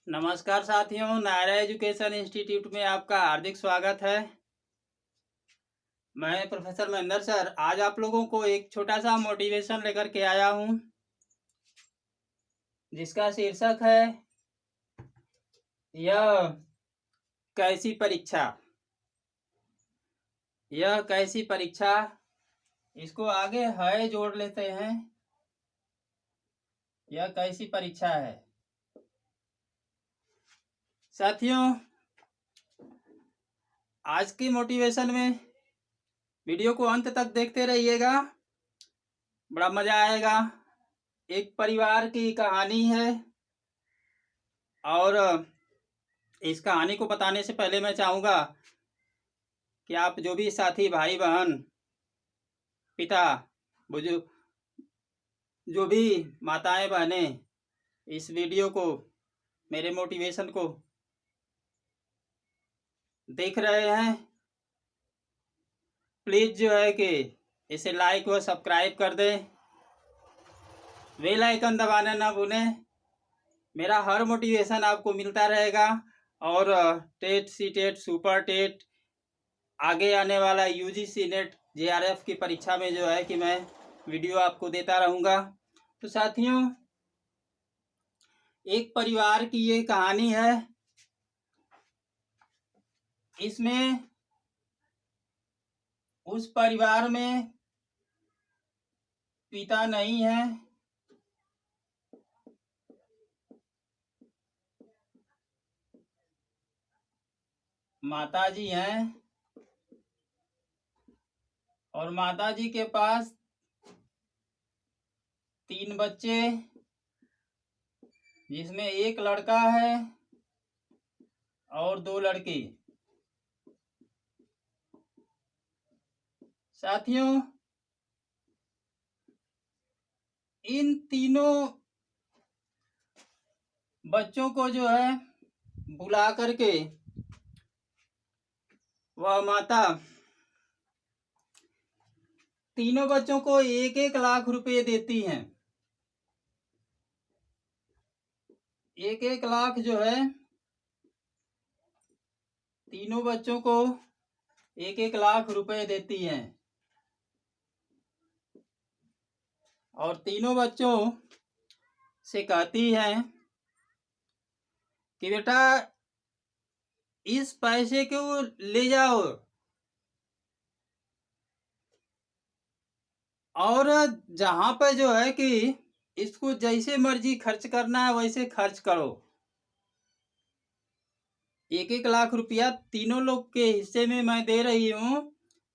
नमस्कार साथियों, Naira education institute में आपका हार्दिक स्वागत है। मैं प्रोफेसर महेंद्र सर आज आप लोगों को एक छोटा सा मोटिवेशन लेकर के आया हूं, जिसका शीर्षक है यह कैसी परीक्षा। यह कैसी परीक्षा, इसको आगे है जोड़ लेते हैं। यह कैसी परीक्षा है। साथियों, आज की मोटिवेशन में वीडियो को अंत तक देखते रहिएगा, बड़ा मजा आएगा। एक परिवार की कहानी है और इस कहानी को बताने से पहले मैं चाहूँगा कि आप जो भी साथी, भाई बहन, पिता, बुजुर्ग, जो भी माताएं बहनें इस वीडियो को, मेरे मोटिवेशन को देख रहे हैं, प्लीज़ जो है कि इसे लाइक व सब्सक्राइब कर दें, बेल आइकन दबाना ना भूलें। मेरा हर मोटिवेशन आपको मिलता रहेगा और TET, C TET, super TET, आगे आने वाला यूजीसी नेट, जेआरएफ की परीक्षा में जो है कि मैं वीडियो आपको देता रहूँगा। तो साथियों, एक परिवार की ये कहानी है। इसमें उस परिवार में पिता नहीं है, माताजी हैं और माताजी के पास 3 बच्चे, जिसमें एक लड़का है और 2 लड़की। साथियों, इन तीनों बच्चों को जो है बुला करके वह माता तीनों बच्चों को 1-1 लाख रुपए देती हैं। 1-1 लाख जो है तीनों बच्चों को 1-1 लाख रुपए देती हैं और तीनों बच्चों से कहती हैं कि बेटा इस पैसे को ले जाओ और जहां पर जो है कि इसको जैसे मर्जी खर्च करना है वैसे खर्च करो। 1-1 लाख रुपया तीनों लोग के हिस्से में मैं दे रही हूं।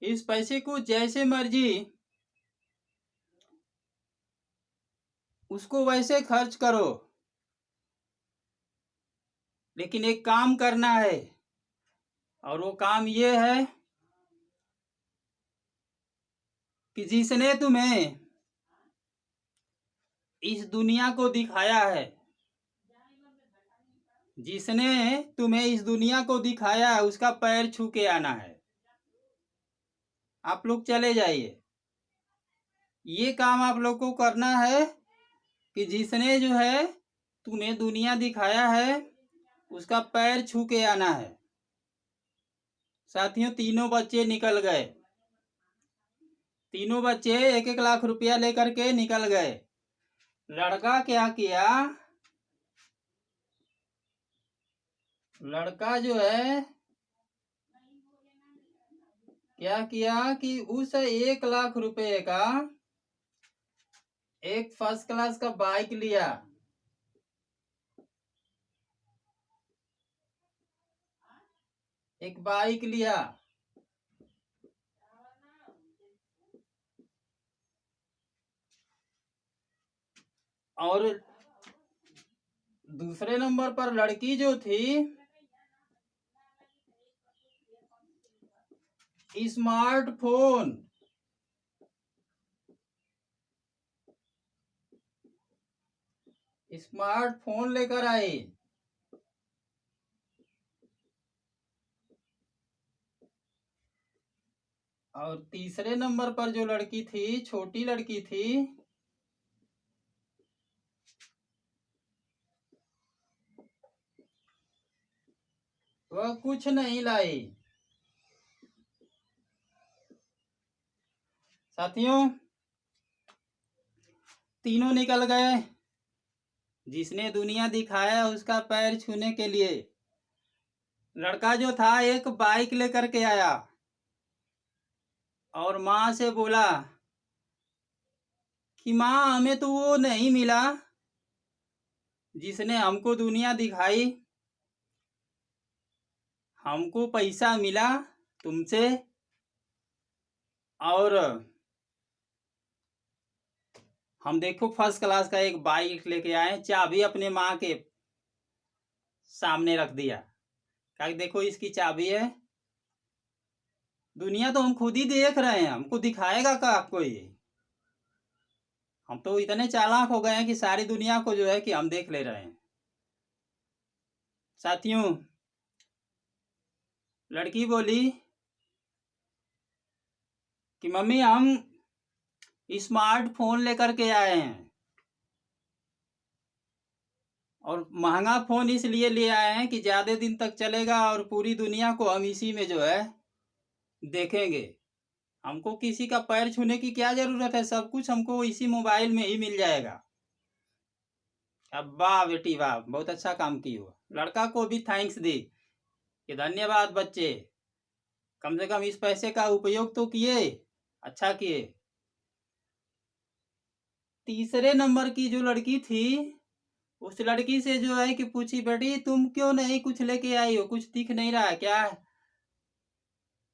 इस पैसे को जैसे मर्जी उसको वैसे खर्च करो, लेकिन एक काम करना है और वो काम ये है कि जिसने तुम्हें इस दुनिया को दिखाया है, जिसने तुम्हें इस दुनिया को दिखाया है, उसका पैर छू के आना है। आप लोग चले जाइए। ये काम आप लोग को करना है कि जिसने जो है तुम्हें दुनिया दिखाया है उसका पैर छू के आना है। साथियों, तीनों बच्चे निकल गए। तीनों बच्चे 1-1 लाख रुपया लेकर के निकल गए। लड़का क्या किया, लड़का जो है क्या किया कि उस 1 लाख रुपए का एक फर्स्ट क्लास का बाइक लिया। एक बाइक लिया और दूसरे नंबर पर लड़की जो थी स्मार्टफोन। स्मार्टफोन लेकर आई। और तीसरे नंबर पर जो लड़की थी, छोटी लड़की थी, वह कुछ नहीं लाई। साथियों, तीनों निकल गए। जिसने दुनिया दिखाया उसका पैर छूने के लिए। लड़का जो था एक बाइक लेकर के आया और माँ से बोला कि माँ, हमें तो वो नहीं मिला जिसने हमको दुनिया दिखाई। हमको पैसा मिला तुमसे, और हम देखो फर्स्ट क्लास का एक बाइक लेके आए, चाबी अपने माँ के सामने रख दिया। कहा देखो इसकी चाबी है। दुनिया तो हम खुद ही देख रहे हैं, हमको दिखाएगा का आपको ये? हम तो इतने चालाक हो गए हैं कि सारी दुनिया को जो है कि हम देख ले रहे हैं। साथियों, लड़की बोली कि मम्मी, हम स्मार्टफोन लेकर के आए हैं, और महंगा फोन इसलिए ले आए हैं कि ज्यादा दिन तक चलेगा और पूरी दुनिया को हम इसी में जो है देखेंगे। हमको किसी का पैर छूने की क्या जरूरत है, सब कुछ हमको इसी मोबाइल में ही मिल जाएगा। अब वाह बेटी वाह, बहुत अच्छा काम की हो। लड़का को भी थैंक्स दी कि धन्यवाद बच्चे, कम से कम इस पैसे का उपयोग तो किए, अच्छा किए। तीसरे नंबर की जो लड़की थी, उस लड़की से जो है कि पूछी, बेटी तुम क्यों नहीं कुछ लेके आई हो, कुछ दिख नहीं रहा क्या,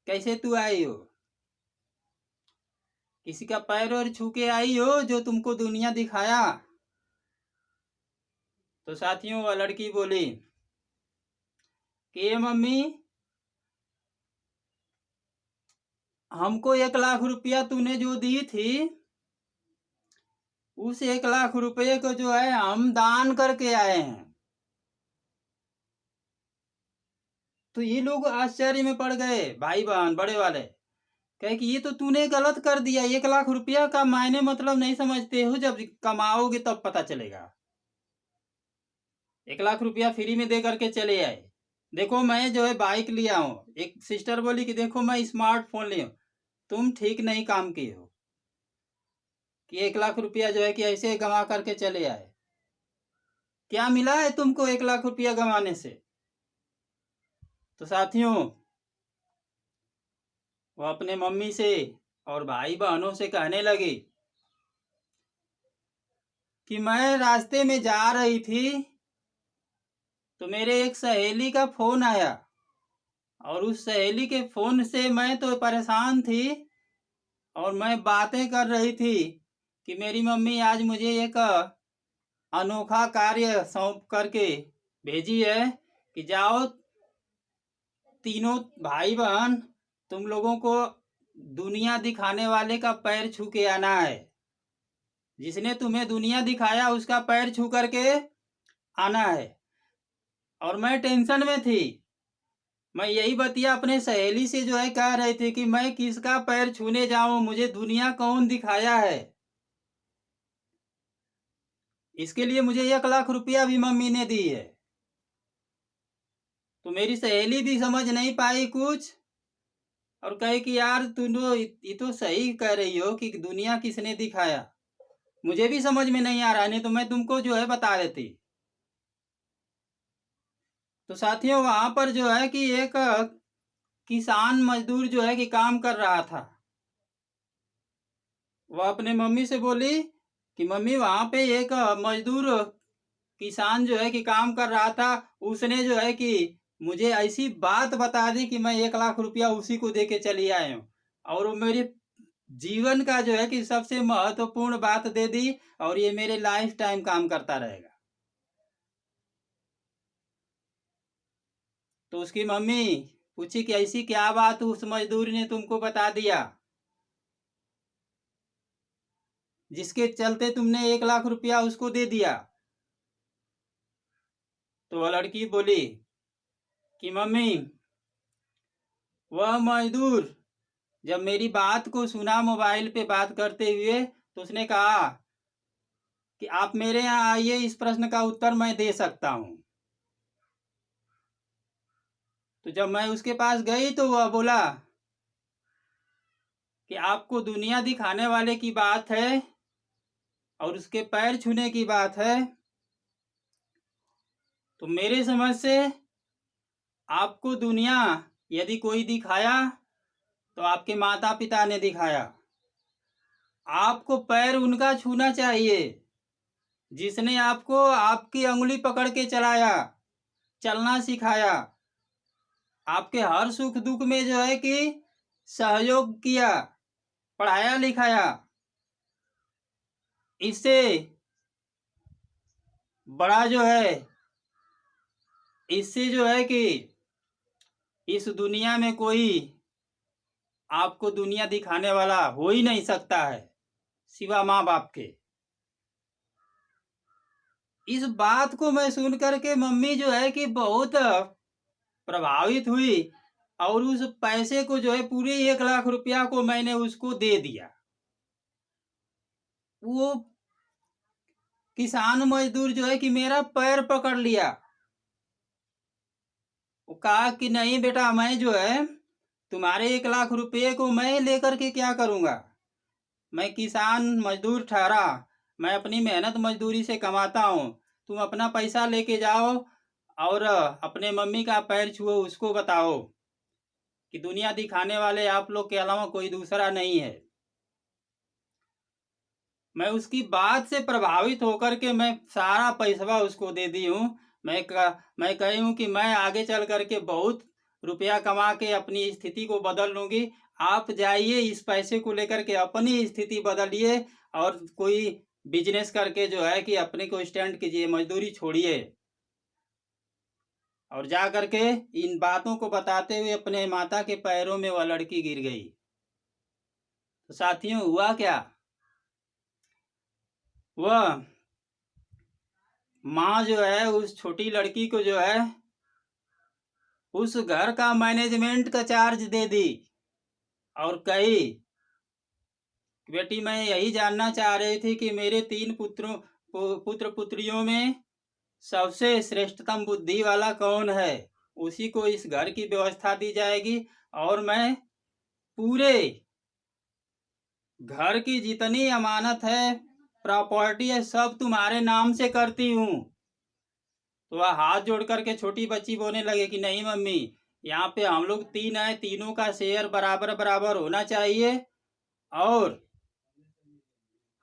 कैसे तू आई हो? किसी का पैर और छू के आई हो जो तुमको दुनिया दिखाया? तो साथियों, वह लड़की बोली कि मम्मी, हमको 1 लाख रुपया तूने जो दी थी, उस 1 लाख रुपये को जो है हम दान करके आए हैं। तो ये लोग आश्चर्य में पड़ गए, भाई बहन बड़े वाले, कहे कि ये तो तूने गलत कर दिया, 1 लाख रुपया का मायने मतलब नहीं समझते हो, जब कमाओगे तब पता चलेगा। 1 लाख रुपया फ्री में दे करके चले आए। देखो मैं जो है बाइक लिया हूँ। एक सिस्टर बोली कि देखो मैं स्मार्टफोन लिया हूँ। तुम ठीक नहीं काम किए हो कि 1 लाख रुपया जो है कि ऐसे गंवा करके चले आए। क्या मिला है तुमको 1 लाख रुपया गंवाने से? तो साथियों, वो अपने मम्मी से और भाई बहनों से कहने लगी कि मैं रास्ते में जा रही थी तो मेरे एक सहेली का फोन आया, और उस सहेली के फोन से मैं तो परेशान थी, और मैं बातें कर रही थी कि मेरी मम्मी आज मुझे एक अनोखा कार्य सौंप करके भेजी है कि जाओ तीनों भाई बहन, तुम लोगों को दुनिया दिखाने वाले का पैर छू के आना है। जिसने तुम्हें दुनिया दिखाया उसका पैर छू करके आना है। और मैं टेंशन में थी, मैं यही बतिया अपने सहेली से जो है कह रही थी कि मैं किसका पैर छूने जाऊं, मुझे दुनिया कौन दिखाया है। इसके लिए मुझे 1 लाख रुपया भी मम्मी ने दी है। तो मेरी सहेली भी समझ नहीं पाई कुछ, और कहे कि यार तुम ये तो सही कह रही हो कि दुनिया किसने दिखाया, मुझे भी समझ में नहीं आ रहा, नहीं तो मैं तुमको जो है बता देती। तो साथियों, वहां पर जो है कि एक किसान मजदूर जो है कि काम कर रहा था। वह अपने मम्मी से बोली कि मम्मी, वहां पे एक मजदूर किसान जो है कि काम कर रहा था, उसने जो है कि मुझे ऐसी बात बता दी कि मैं 1 लाख रुपया उसी को दे के चली आई हूँ, और वो मेरे जीवन का जो है कि सबसे महत्वपूर्ण बात दे दी, और ये मेरे लाइफ टाइम काम करता रहेगा। तो उसकी मम्मी पूछी कि ऐसी क्या बात उस मजदूर ने तुमको बता दिया जिसके चलते तुमने 1 लाख रुपया उसको दे दिया? तो वह लड़की बोली कि मम्मी, वह मजदूर जब मेरी बात को सुना मोबाइल पे बात करते हुए, तो उसने कहा कि आप मेरे यहाँ आइए, इस प्रश्न का उत्तर मैं दे सकता हूँ। तो जब मैं उसके पास गई तो वह बोला कि आपको दुनिया दिखाने वाले की बात है और उसके पैर छूने की बात है, तो मेरे समझ से आपको दुनिया यदि कोई दिखाया तो आपके माता पिता ने दिखाया। आपको पैर उनका छूना चाहिए जिसने आपको आपकी अंगुली पकड़ के चलाया, चलना सिखाया, आपके हर सुख दुख में जो है कि सहयोग किया, पढ़ाया लिखाया। इससे बड़ा जो है, इससे जो है कि इस दुनिया में कोई आपको दुनिया दिखाने वाला हो ही नहीं सकता है सिवा माँ बाप के। इस बात को मैं सुन करके मम्मी जो है कि बहुत प्रभावित हुई और उस पैसे को जो है पूरे 1 लाख रुपया को मैंने उसको दे दिया। वो किसान मजदूर जो है कि मेरा पैर पकड़ लिया। वो कहा कि नहीं बेटा, मैं जो है तुम्हारे 1 लाख रुपये को मैं लेकर के क्या करूंगा। मैं किसान मजदूर ठहरा, मैं अपनी मेहनत मजदूरी से कमाता हूँ। तुम अपना पैसा लेके जाओ और अपने मम्मी का पैर छुओ, उसको बताओ कि दुनिया दिखाने वाले आप लोग के अलावा कोई दूसरा नहीं है। मैं उसकी बात से प्रभावित होकर के मैं सारा पैसा उसको दे दी हूँ। मैं कही हूँ कि मैं आगे चल करके बहुत रुपया कमा के अपनी स्थिति को बदल लूँगी। आप जाइए इस पैसे को लेकर के अपनी स्थिति बदलिए और कोई बिजनेस करके जो है कि अपने को स्टैंड कीजिए, मजदूरी छोड़िए। और जा करके इन बातों को बताते हुए अपने माता के पैरों में वह लड़की गिर गई। तो साथियों, हुआ क्या, वह माँ जो है उस छोटी लड़की को जो है उस घर का मैनेजमेंट का चार्ज दे दी और कही, बेटी मैं यही जानना चाह रही थी कि मेरे 3 पुत्र पुत्रियों में सबसे श्रेष्ठतम बुद्धि वाला कौन है, उसी को इस घर की व्यवस्था दी जाएगी और मैं पूरे घर की जितनी अमानत है, प्रॉपर्टी है, सब तुम्हारे नाम से करती हूँ। तो वह हाथ जोड़ करके छोटी बच्ची बोलने लगे कि नहीं मम्मी, यहाँ पे हम लोग 3 हैं, तीनों का शेयर बराबर बराबर होना चाहिए और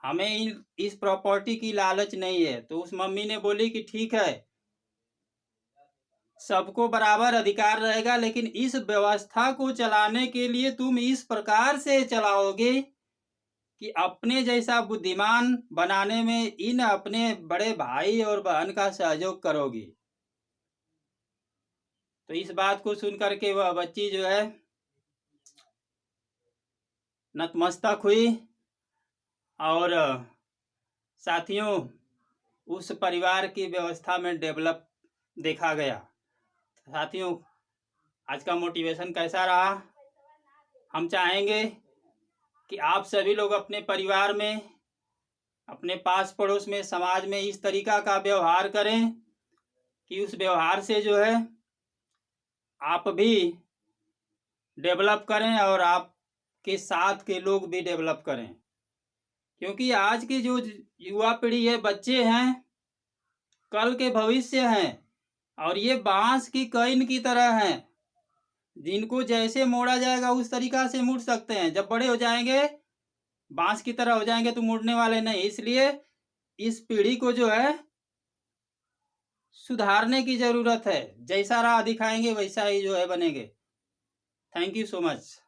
हमें इस प्रॉपर्टी की लालच नहीं है। तो उस मम्मी ने बोली कि ठीक है, सबको बराबर अधिकार रहेगा, लेकिन इस व्यवस्था को चलाने के लिए तुम इस प्रकार से चलाओगे कि अपने जैसा बुद्धिमान बनाने में इन अपने बड़े भाई और बहन का सहयोग करोगी। तो इस बात को सुन करके वह बच्ची जो है नतमस्तक हुई और साथियों उस परिवार की व्यवस्था में डेवलप देखा गया। साथियों, आज का मोटिवेशन कैसा रहा? हम चाहेंगे कि आप सभी लोग अपने परिवार में, अपने पास पड़ोस में, समाज में इस तरीका का व्यवहार करें कि उस व्यवहार से जो है आप भी डेवलप करें और आपके साथ के लोग भी डेवलप करें। क्योंकि आज की जो युवा पीढ़ी है, बच्चे हैं, कल के भविष्य हैं और ये बांस की कईन की तरह हैं, जिनको जैसे मोड़ा जाएगा उस तरीका से मुड़ सकते हैं। जब बड़े हो जाएंगे, बांस की तरह हो जाएंगे तो मुड़ने वाले नहीं। इसलिए इस पीढ़ी को जो है सुधारने की जरूरत है। जैसा राह दिखाएंगे वैसा ही जो है बनेंगे। Thank you so much.